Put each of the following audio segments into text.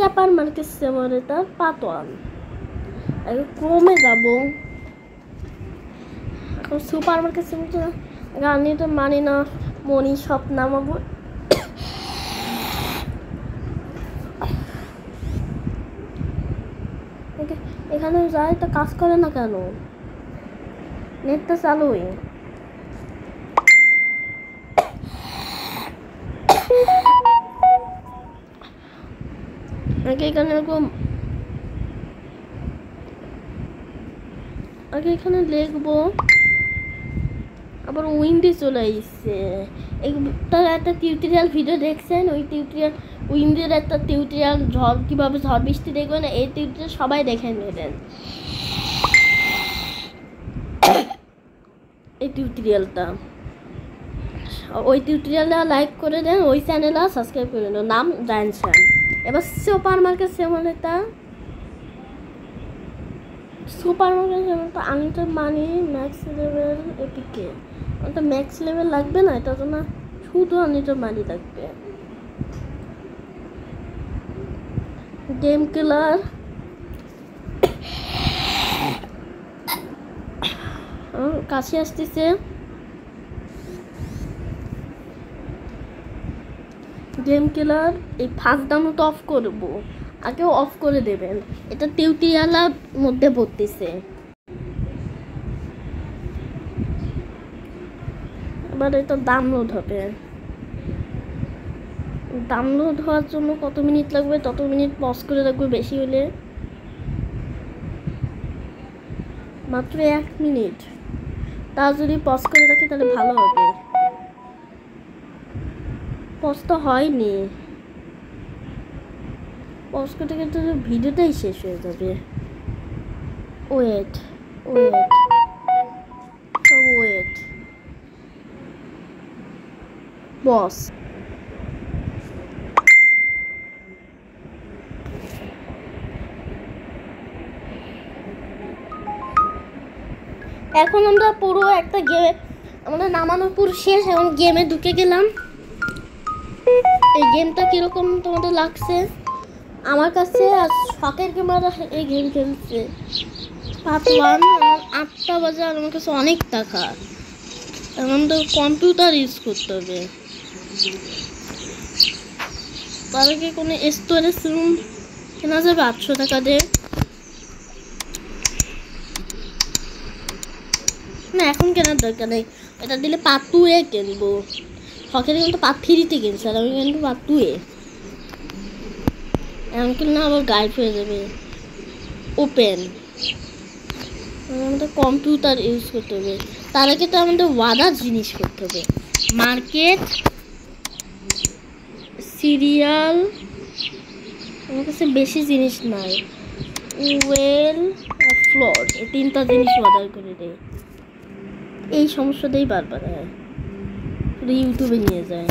চেপার market সেমরেতা পাতোয়ান ক্রমে যাব এখন সুপার মার্কেট সেমরেতা গানি তো মানি না মনি সব নামাবো এখানে যাই তো কাজ করে না কেন নেটটা চালুই আগে এখানে এরকম আগে এখানে লিখবো আবার উইন্ডে চলে আসছে তার একটা টিউটোরিয়াল ভিডিও দেখছেন ওই টিউটোরিয়াল উইন্ডের একটা টিউটোরিয়াল ঝড় কীভাবে ঝড় বৃষ্টি দেখবেন এই টিউটোরিয়াল সবাই দেখে নেবেন এই টিউটোরিয়ালটা ওই টিউটোরিয়ালটা লাইক করে দেন ওই চ্যানেলটা সাবস্ক্রাইব করে দেন নাম জানছেন এবার সুপার মার্কেট সেমরেতা সুপার মার্কেট সেমরেতা unlimited money max level APK ওটা ম্যাক্স লেভেল লাগবে না এটা তো না শুধু আনলিমিটেড মানি লাগবে গেম কিলার কাছে আসতেছে গেম কিলার এই ফার্স্ট ডাউনলোড অফ করবো আগেও অফ করে দেবেন এটা টিউটোরিয়ালের মধ্যে পড়তেছে এবার এটা ডাউনলোড হবে ডাউনলোড হওয়ার জন্য কত মিনিট লাগবে তত মিনিট পজ করে রাখবে বেশি হলে মাত্র 1 মিনিট তা যদি পজ করে রাখি তাহলে ভালো হবে পজ তো হয়নি পজ করতে করতে ভিডিওটাই শেষ হয়ে যাবে ওয়েট ওয়েট ওয়েট বস এখন আমরা পুরো একটা গেম আমাদের নামানো পুরো শেষ এখন গেমে ঢুকে গেলাম এই গেমটা কিরকম তোমাদের লাগছে আমার কাছে আর শখের ক্যামেরা এই গেম খেলছে পার্ট 1 8টা বাজে আর আমার কাছে অনেক টাকা এখন তো কম্পিউটার ইউজ করতে হবে তার আগে কোনো স্টোরেজ রুম কেনা যাবে 800 টাকা দিয়ে না এখন কেনার দরকার নেই এটা দিলে পার্ট 2 এ কিনবো শখের কিন্তু পার্ট 3 তে কিনছি আর আমি কিনবো পার্ট 2 এ এমন কিনলে আবার গাইড হয়ে যাবে ওপেন আমাদের কম্পিউটার ইউজ করতে হবে তার আগে তো আমাদের ওয়াদার জিনিস করতে হবে মার্কেট সিরিয়াল আমার কাছে বেশি জিনিস নাই ওয়েল ফ্লোর এই 3টা জিনিস অর্ডার করে দেয় এই সমস্যাটাই বারবার হয় ইউটিউবে নিয়ে যায়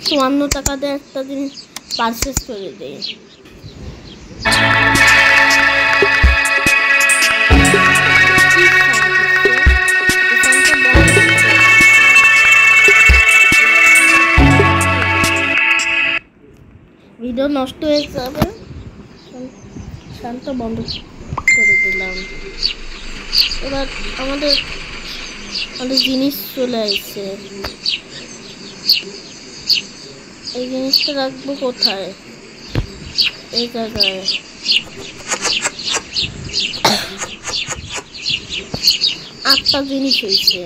54 টাকা দিয়ে একটা জিনিস পারচেস করে দেয় ভিডিও নষ্ট হয়ে যাবে শান্ত বন্ধ করে দিলাম এবার আমাদের জিনিস চলে আসছে এই জিনিসটা রাখবো কোথায় এই জায়গায় 8টা জিনিস হয়েছে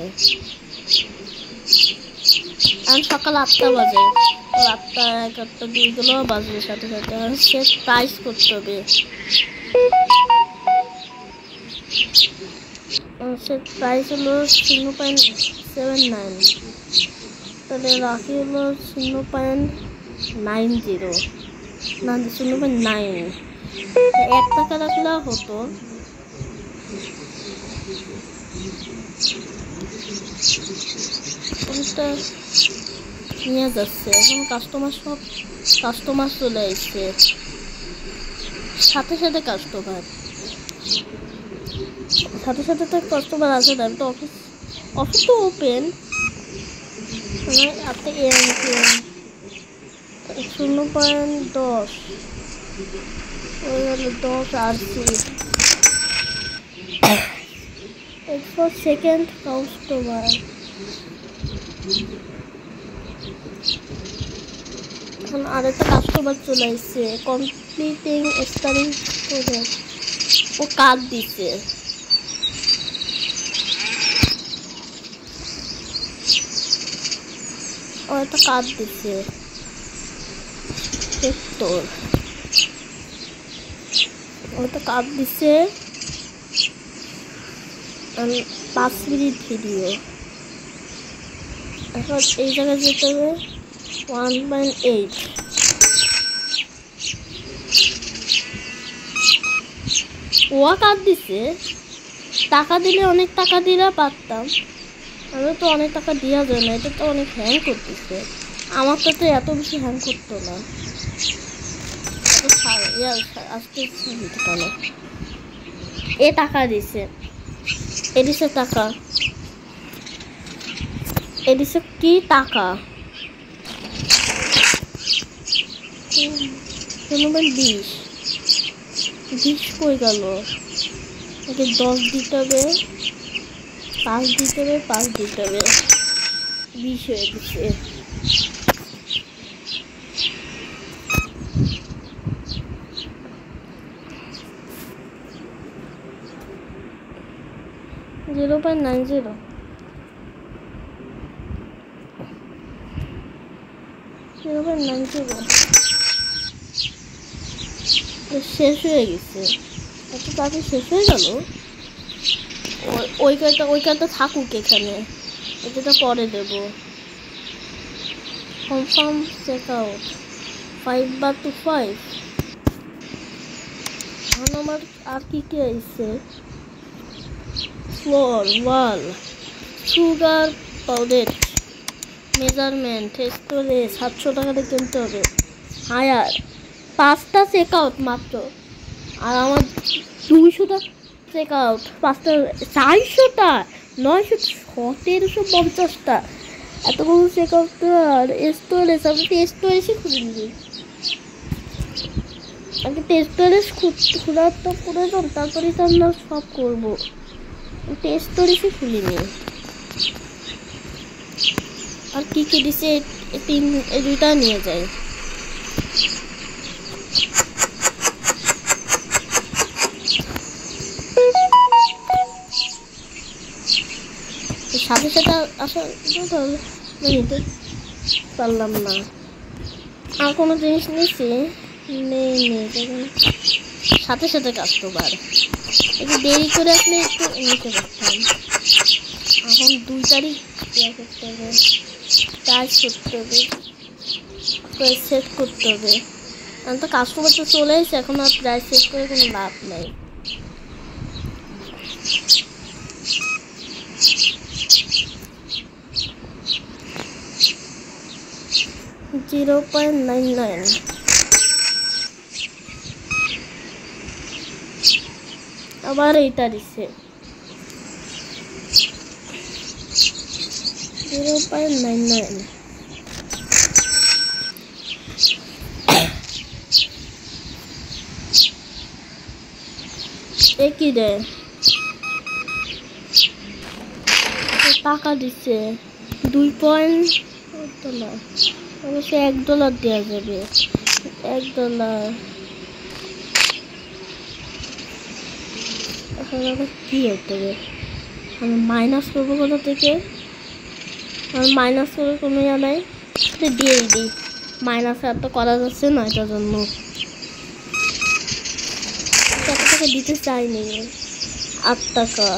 আর সকাল 8টা বাজে 8টা 1টা 2 গুলো বাজবে সাথে সাথে সেট প্রাইস করতে হবে সেট প্রাইস হলো 0.79 তাহলে রাখি হলো 0.90 না 0.9 1 টাকা রাখলে হতো কোনটা নিয়ে যাচ্ছে এখন কাস্টমার চলে আসছে সাথে সাথে তো কাস্টমার আছে না তো অফিস তো ওপেন আপনি 0.10 ওই হলো 10 আরসি। এরপর সেকেন্ড কাস্টমার, এখন আরেকটা কাস্টমার চলে আসছে। কমপ্লিটিং স্টারিং করে ও কার্ড দিচ্ছে। ও একটা কার্ড দিচ্ছে সেক্টর, ও একটা কার্ড দিচ্ছে 5 মিনিট ভিডিও। এখন এই জায়গায় যেতে হবে 1.8। ও কার্ড দিচ্ছে, টাকা দিলে অনেক টাকা দিলে পারতাম, আমি তো অনেক টাকা দেওয়া যায় না। এটা তো অনেক হ্যাং করতেছে, আমার তো এত বেশি হ্যাং করতো না। আজকে কেন এ টাকা দিছে, এদিছে টাকা, এদিছে কি টাকা 20 কই গেল? ওকে 10 দিতে হবে, 5 দিতে হবে, 5 দিতে হবে, 20 হয়ে গেছে। $0.90 শেষ হয়ে গেছে। এত তাড়াতাড়ি শেষ হয়ে গেল। ওই কার্ডটা থাকুক এখানে, এটা পরে দেব। Confirm check out 5/5। এখন আমার আর কি কি আছে? ফ্লোর, ওয়াল, সুগার পাউডার, মেজারমেন্ট, স্টোরেজ 700 টাকাতে কিনতে হবে। হায়ার 5টা চেক আউট মাত্র, আর আমার 200টা চেক আউট, 5টা 400টা 900 1750টা এতগুলো চেক আউট। আর স্টোরেজ আমি স্টোরেজই খুলে নিবি, আমি স্টোরেজ খোলার তো প্রয়োজন, তারপরে তো আমরা সব করবো। স্টোরেজই খুলিনি। আর কি কি দিছে এই দুইটা নিয়ে যায়। সাথে সাথে আসা নিতে পারলাম না। আর কোনো জিনিস নিয়েছি নেই, সাথে সাথে কাস্টমার একটু দেরি করে আসলে একটু নিতে পারতাম। এখন 2 তারিখ ইয়ে করতে হবে, চার্জ করতে হবে, সেট করতে হবে। এখন তো কাস্টমার তো চলে এসেছে, এখন আর প্রাইস সেট করে কোনো লাভ নেই। $0.99 আবার এইটা দিচ্ছে 0.99। একই রে টাকা দিচ্ছে $2 অবশ্যই $1 দেওয়া যাবে। $1 এখন আবার কি হতে হবে? আমি মাইনাস করবো কোথা থেকে? আমি মাইনাস করে কোনো ইয়া নাই, দিয়ে দিই। মাইনাস আর তো করা যাচ্ছে না, এটার জন্য কত টাকা দিতে চাইনি। 8 টাকা,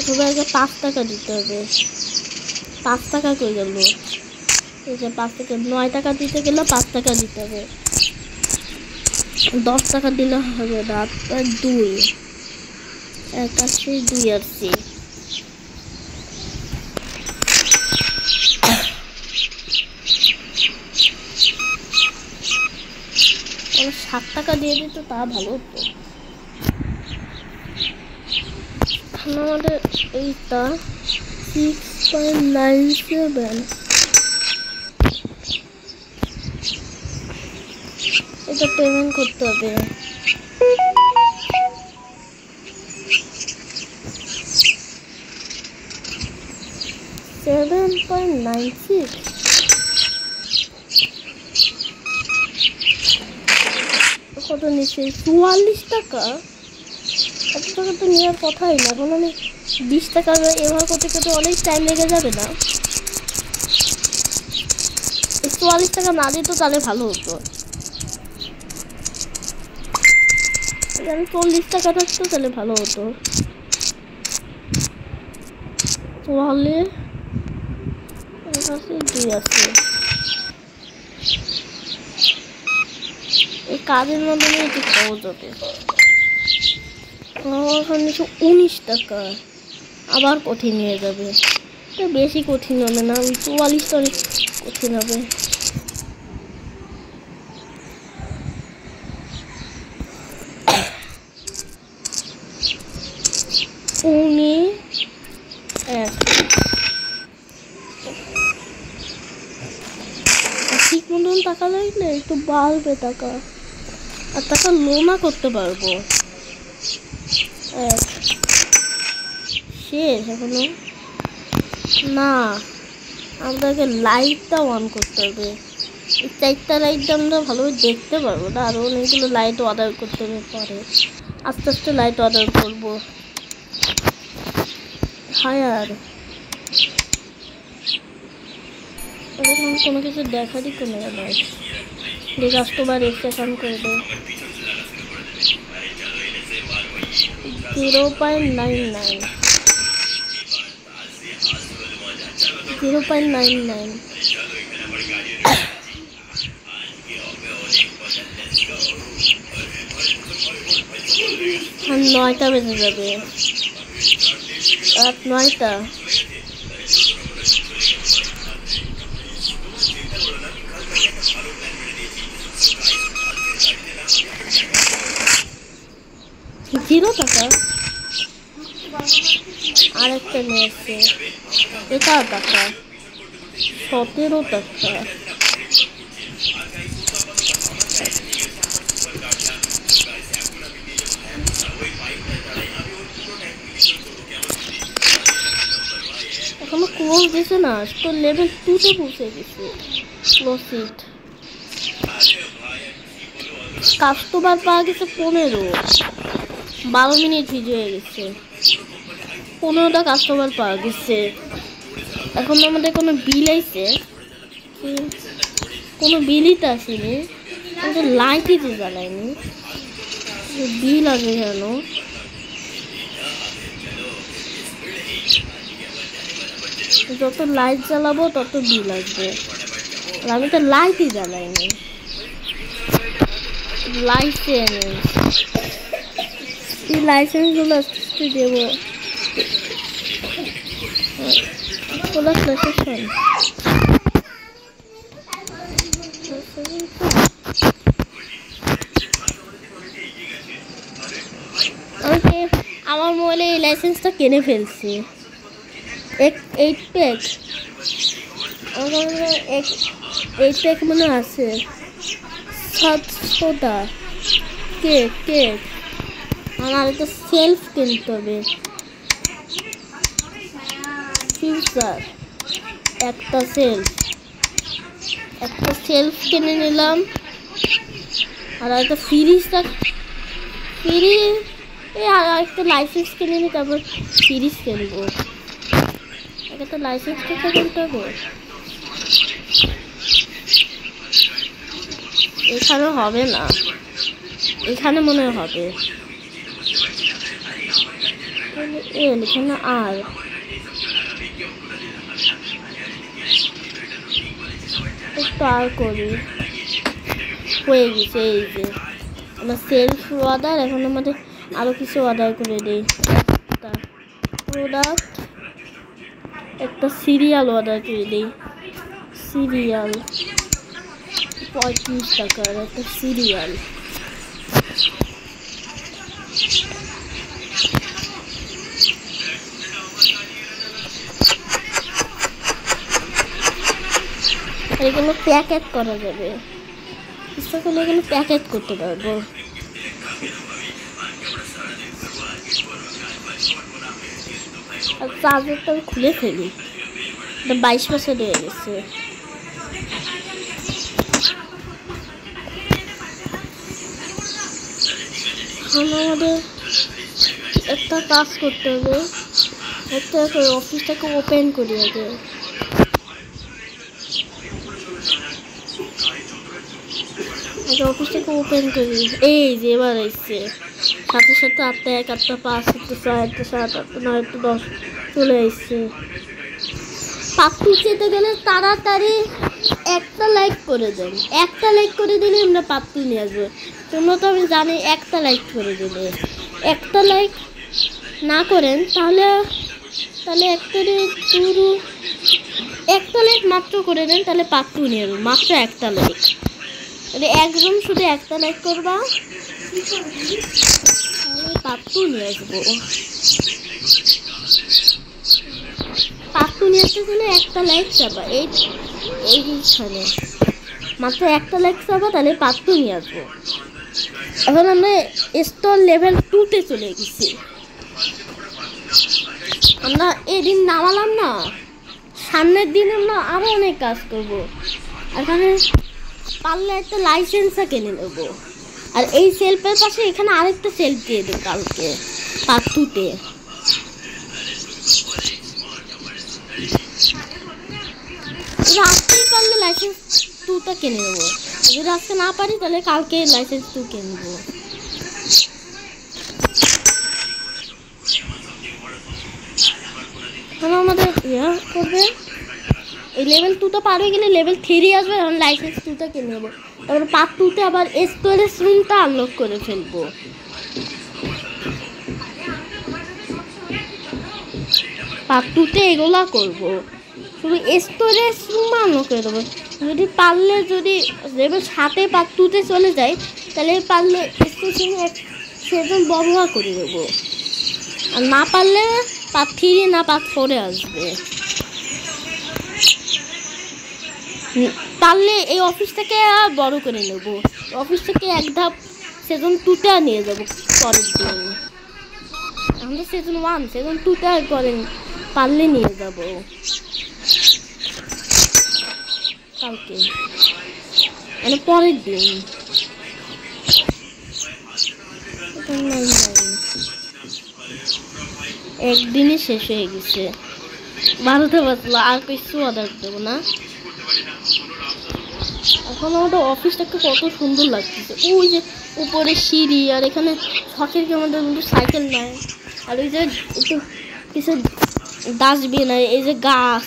সবাইকে 5 টাকা দিতে হবে। 5 টাকা কই গেল? এই যে 5 টাকা, 9 টাকা দিতে গেলে 5 টাকা দিতে হবে। 10 টাকা দিলে হবে না। 2 81 2 আসছি। 7 টাকা দিয়ে দিত তা ভালো হতো। আমাদের এইটা 6.97 এটা পেমেন্ট করতে হবে। $7.96 কত নিচ্ছে? 44 টাকা। এত টাকা তো নেওয়ার কথাই না। এখন আমি 20 টাকা ব্যবহার করতে করতে অনেক টাইম লেগে যাবে না? 44 টাকা না দিত তাহলে ভালো হতো। এখানে 40 টাকা থাকতো তাহলে ভালো হতো। তাহলে আছে এই কাজের মাধ্যমে একটু পাওয়া যাবে। ওখানে 19 টাকা আবার কঠিন হয়ে যাবে। বেশি কঠিন হবে না, 44 তো অনেক কঠিন হবে। ঠিক মতন টাকা লাগলে একটু বাড়বে টাকা, আর টাকা লোনা করতে পারবো। শেষ এখনো না, আমাদেরকে লাইটটা অন করতে হবে। এই 4টা লাইট আমরা ভালোভাবে দেখতে পারবো না, আরও অনেকগুলো লাইট অর্ডার করতে হবে পরে। আস্তে আস্তে লাইট অর্ডার করবো। হায়ার এরকম কোনো কিছু দেখারই কোনো নাই। যে কাস্টমার রেজিস্ট্রেশন করবে 0.99 0.99 আর 9টা বেজে যাবে, রাত 9টা। $0 টাকা আরেকটা নিয়ে আসছে, এটা টাকা 17 টাকা। এখনো ক্লোজ দিছে না, তো লেভেল 2-তে পৌঁছে গেছে। প্রসিড কাস্টমার পাওয়া গেছে 12 মিনিট হিজে হয়ে গেছে। 15টা কাস্টমার পাওয়া গেছে। এখন আমাদের কোনো বিল আইছে? কোনো বিলই তো আসেনি, আমাদের লাইটই তো জ্বালায়নি। বিল আছে কেন? যত লাইট জ্বালাবো তত বিল আসবে, আর আমি তো লাইটই জ্বালাইনি। লাইসেন্সগুলো আস্তে দেবো। আমার মোবাইলে এই লাইসেন্সটা কিনে ফেলছি। 8 প্যাক আমার 8 প্যাক মনে আছে। 700টা কেক আমার তো সেলফ কিনতে হবে। ফিউচার একটা সেলফ কিনে নিলাম, আর একটা ফ্রিজটা আর একটা লাইসেন্স কিনে নিই, তারপর ফ্রিজ কিনবো। একটা লাইসেন্স কিনতে হবে। এখানে হবে না, এখানে মনে হবে। এখানে আর একটু আর করি, হয়ে গেছে। এই যে আমার সেলফ অর্ডার, এখন আমাদের আরও কিছু অর্ডার করে দিই। একটা প্রোডাক্ট, একটা সিরিয়াল অর্ডার করে দিই। সিরিয়াল 35 টাকার একটা সিরিয়াল। এগুলো প্যাকেট করা যাবে। ইচ্ছা করলে এখানে প্যাকেট করতে পারবো। আর চার্জারটা আমি খুলে ফেলি, 22% হয়ে গেছে। আমাদের একটা কাজ করতে হবে, একটা অফিসটাকে ওপেন করি আগে। অফিসটাকে ওপেন করি। এই যে এবার এসছে, 7 7 8 1 8 5 8 6 8 7 8 9 10 চলে এসছে। পাপ্পু যেতে গেলে তাড়াতাড়ি একটা লাইক করে দেন, একটা লাইক করে দিলে আমরা পাপ্পু নিয়ে আসবো। তোমরা তো আমি জানি একটা লাইক করে দিলে, একটা লাইক না করেন তাহলে একটা লাইক মাত্র করে দেন, তাহলে পাপ্পু নিয়ে আসবো। মাত্র একটা লাইক, তাহলে একজন শুধু একটা লাইক করবা, তাহলে পাপ্পু নিয়ে আসবো। পাপ্পু নিয়ে আসতে গেলে একটা লাইক চাবা, এইখানে মাত্র একটা লাইক চাবা, তাহলে পাপ্পু নিয়ে আসবো। এখন আমরা স্টোর লেভেল 2-তে চলে গেছি। আমরা এদিন নামালাম না, সামনের দিন আমরা আরো অনেক কাজ করবো। এখানে পারলে একটা লাইসেন্সও কিনে নেবো। আর এই সেলফের পাশে এখানে আরেকটা সেলফ দিয়ে দেবো কালকে পার্ট 2-তে। আজকেই পারলে লাইসেন্স 2টা কিনে নেবো, যদি আজকে না পারি তাহলে কালকে লাইসেন্স 2 কিনবো। এখন আমাদের করবে এই লেভেল 2টা পার হয়ে গেলে লেভেল 3 আসবে, এখন লাইসেন্স 2টা কিনে নেবো। তারপরে পার্ট 2-তে আবার স্টোরেজ রুমটা আনলক করে ফেলবো। পার্ট 2-তে এগুলা করবো, শুধু স্টোরেজ রুম আনলক করে দেবো। যদি পারলে যদি লেভেল 7-এ পার্ট 2-তে চলে যায়, তাহলে পারলে সেজন ব্যবহার করে দেবো। আর না পারলে পার্ট 3 না পার্ট 4-এ আসবে। পারলে এই অফিসটাকে বড় করে নেব, অফিসটাকে এক ধাপ সেজন 2-তে নিয়ে যাবো পরের দিন। আমরা সেজন 1 সেজন 2-তে আর পরে পারলে নিয়ে যাব কালকে, মানে পরের দিন। একদিনই শেষ হয়ে গেছে, 12টা বাজলো, আর কিছু অর্ডার দেবো না। এখন আমাদের অফিসটাকে কত সুন্দর লাগতেছে, ওই যে উপরে সিঁড়ি, আর এখানে শখের কি আমাদের সাইকেল নেয়, আর ওই যে একটু কিছু ডাস্টবিন, আর এই যে গাছ,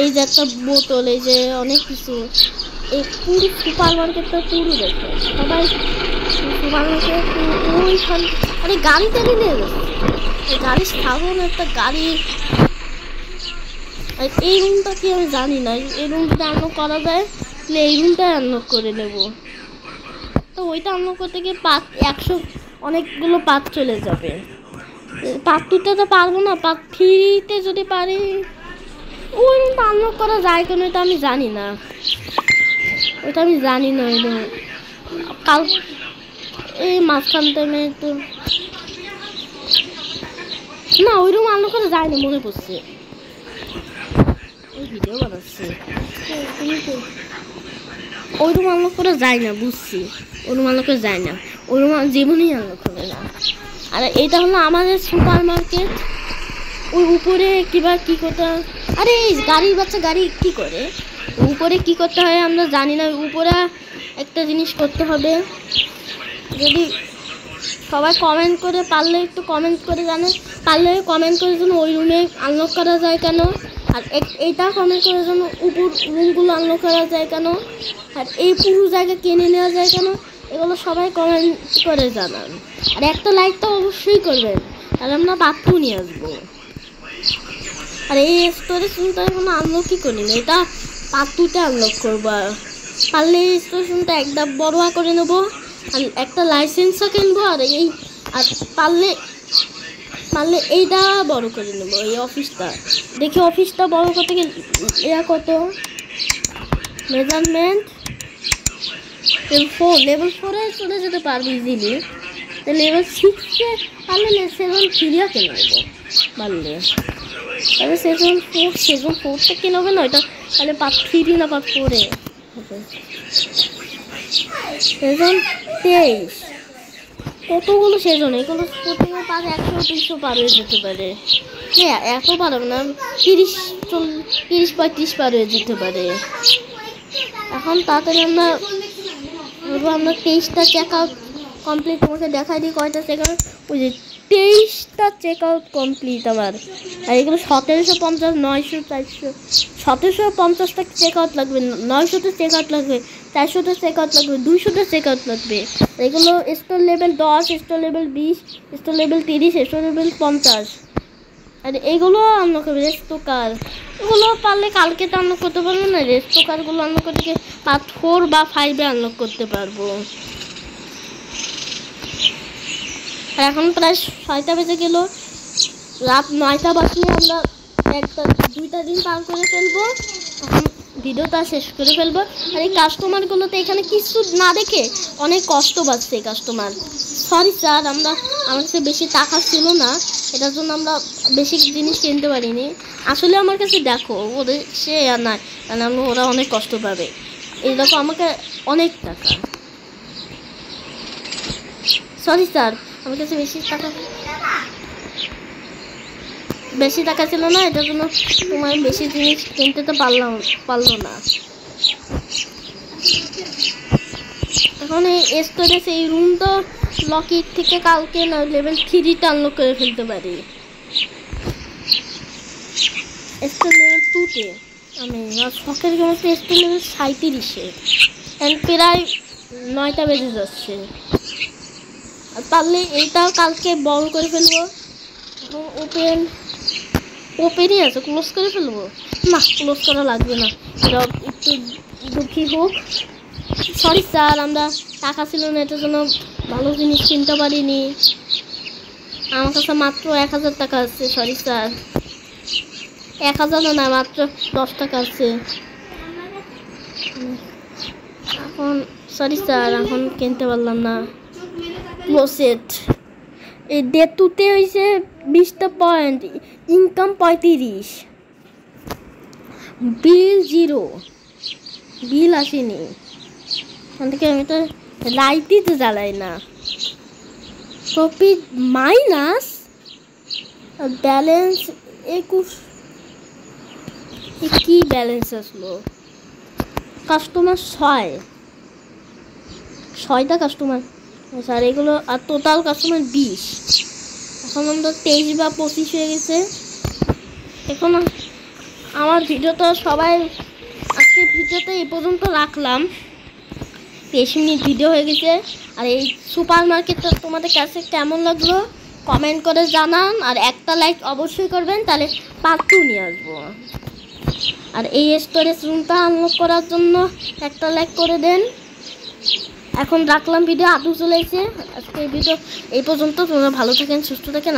এই যে একটা বোতল, এই যে অনেক কিছু। এই পুরো সুপার মার্কেটটা পুরো দেখো সবাই, সুপার মার্কেট ওইখান। আরে গাড়ি টেনে নিয়ে গেছে, গাড়ি সাধারণ একটা গাড়ি। আর এই রুমটা কি আমি জানি না, এই রুমটা আনলক করা যায়, তাহলে এই রুমটা আনলক করে নেব। তো ওইটা আনলক করতে গিয়ে 100 অনেকগুলো পাত চলে যাবে। পার্ট 2-তে তো পারবো না, পার্ট 3-তে যদি পারি। ওই রুমটা আনলক করা যায় কেন এটা আমি জানি না, ওইটা আমি জানি না। ওই কাল এই মাঝখান টাইমে তো না, ওই রুম আনলক করা যায় না মনে পড়ছে, ওই ভিডিও বানাচ্ছে। ওই রুম আনলক করা যায় না, বুঝছি, ওই রুম আনলক করা যায় না, ওই রুম জীবনেই আনলক হবে না। আর এটা হলো আমাদের সুপার মার্কেট। ওই উপরে কিবা কি করতে, আরে গাড়ির বাচ্চা গাড়ি কি করে, উপরে কি করতে হয় আমরা জানি না। উপরে একটা জিনিস করতে হবে, যদি সবাই কমেন্ট করে, পারলে একটু কমেন্ট করে জানে, পারলে কমেন্ট করে যেন ওই রুমে আনলক করা যায় কেন, আর এইটা কমেন্ট করে যেন উপর রুমগুলো আনলক করা যায় কেন, আর এই পুরো জায়গা কিনে নেওয়া যায় কেন, এগুলো সবাই কমেন্ট করে জানান। আর একটা লাইক তো অবশ্যই করবেন, তাহলে আমরা পাপ্পু নিয়ে আসবো। আর এই স্টোরেজ রুমটা এখন আনলকই করিনি, এটা পার্ট 2-তে আনলক করবো। পারলে এই স্টোরেজ রুমটা একদম বড় করে নেবো, আর একটা লাইসেন্সও কিনবো। আর পারলে এইটা বড় করে নেবো, এই অফিসটা। দেখি অফিসটা বড় করতে গেলে কত মেজারমেন্ট লেভেল 4-এ চলে যেতে পারবো ইজিলি। তো লেভেল 6-এ পারলে সেজন 3 কেন পারলে, তাহলে সেজন 4টা কেন হবে না, ওইটা তাহলে পার্ট 3 না পার্ট 4-এ হবে। সেজন 23 কতগুলো সেজন, এগুলো প্রত্যেকে পারে 100-200 পার হয়ে যেতে পারে। হ্যাঁ এত পারবে না, 30-35 পার হয়ে যেতে পারে। এখন তাড়াতাড়ি আমরা 23টা চেক আউট কমপ্লিট, তোমাকে দেখাই দিই কয়টা চেক আউট। ওই যে 23টা চেক আউট কমপ্লিট আমার। আর এগুলো 1750, 900, 400, 1750টা চেক আউট লাগবে, 900টা চেক আউট লাগবে, 400টা চেক আউট লাগবে, 200টা চেক আউট লাগবে। এগুলো store level 10, store level 20, store level 30, store level 50। আর এগুলো আনলক হবে রেস্টোকার, এগুলো পারলে কালকে তো আনলক করতে পারবো না। রেস্টোকারগুলো আনলক করতে পার্ট 4 বা 5-এ আনলক করতে পারবো। আর এখন প্রায় 6টা বেজে গেল, রাত 9টা বাজলে আমরা 2টা দিন পার করে ফেলবো। এখন ভিডিওটা শেষ করে ফেলবো। আর এই কাস্টমারগুলো তো এখানে কিছু না দেখে অনেক কষ্ট পাচ্ছে কাস্টমার। সরি স্যার, আমার কাছে বেশি টাকা ছিল না, এটার জন্য আমরা বেশি জিনিস কিনতে পারিনি। আসলে আমার কাছে দেখো ওদের সে আর নাই, কারণ ওরা অনেক কষ্ট পাবে। এই দেখো আমাকে অনেক টাকা, সরি স্যার আমার কাছে বেশি টাকা ছিল না, এটার জন্য তোমার বেশি জিনিস কিনতে তো পারলো না। এখন এই স্টোরেজ এই রুমটা লকির থেকে কালকে না লেভেল 3টা আনলক করে ফেলতে পারি। স্টোর লেভেল 2-তে আমি আর শখের গেম স্টোর লেভেল 37-এ, প্রায় 9টা বেজে যাচ্ছে। আর পারলে এইটাও কালকে বড় করে ফেলবো। এখন ওপেনই আছে, ক্লোজ করে ফেলবো না, ক্লোজ করা লাগবে না, এটা একটু দুঃখী হোক। সরি স্যার, আমরা টাকা ছিল না, এটার জন্য ভালো জিনিস কিনতে পারিনি। আমার কাছে মাত্র 1000 টাকা আছে। সরি স্যার, 1000 না, মাত্র 10 টাকা আছে। এখন সরি স্যার, এখন কিনতে পারলাম না। ক্লোজেট এই ডে 2-তে হয়েছে 20টা পয়েন্ট, ইনকাম 35, বিল 0, বিল আসেনি। থেকে আমি তো লাইটই তো জ্বালাই না। প্রফিট মাইনাস, ব্যালেন্স 21, কি ব্যালেন্স আসলো? কাস্টমার 6টা কাস্টমার স্যার এগুলো, আর টোটাল কাস্টমার 20। এখন আমরা 23 বা 25 হয়ে গেছে। এখন আমার ভিডিওটা সবাই আজকে ভিডিওটা এই পর্যন্ত রাখলাম, 23 মিনিট ভিডিও হয়ে গেছে। আর এই সুপার মার্কেটটা তোমাদের কাছে কেমন লাগলো কমেন্ট করে জানান, আর একটা লাইক অবশ্যই করবেন, তাহলে পার্ট 2 নিয়ে আসবো। আর এই স্টোরেজ রুমটা আনলক করার জন্য একটা লাইক করে দেন। এখন রাখলাম ভিডিও, আদৌ চলে এসেছে আজকে ভিডিও এই পর্যন্ত। তোমরা ভালো থাকেন, সুস্থ থাকেন।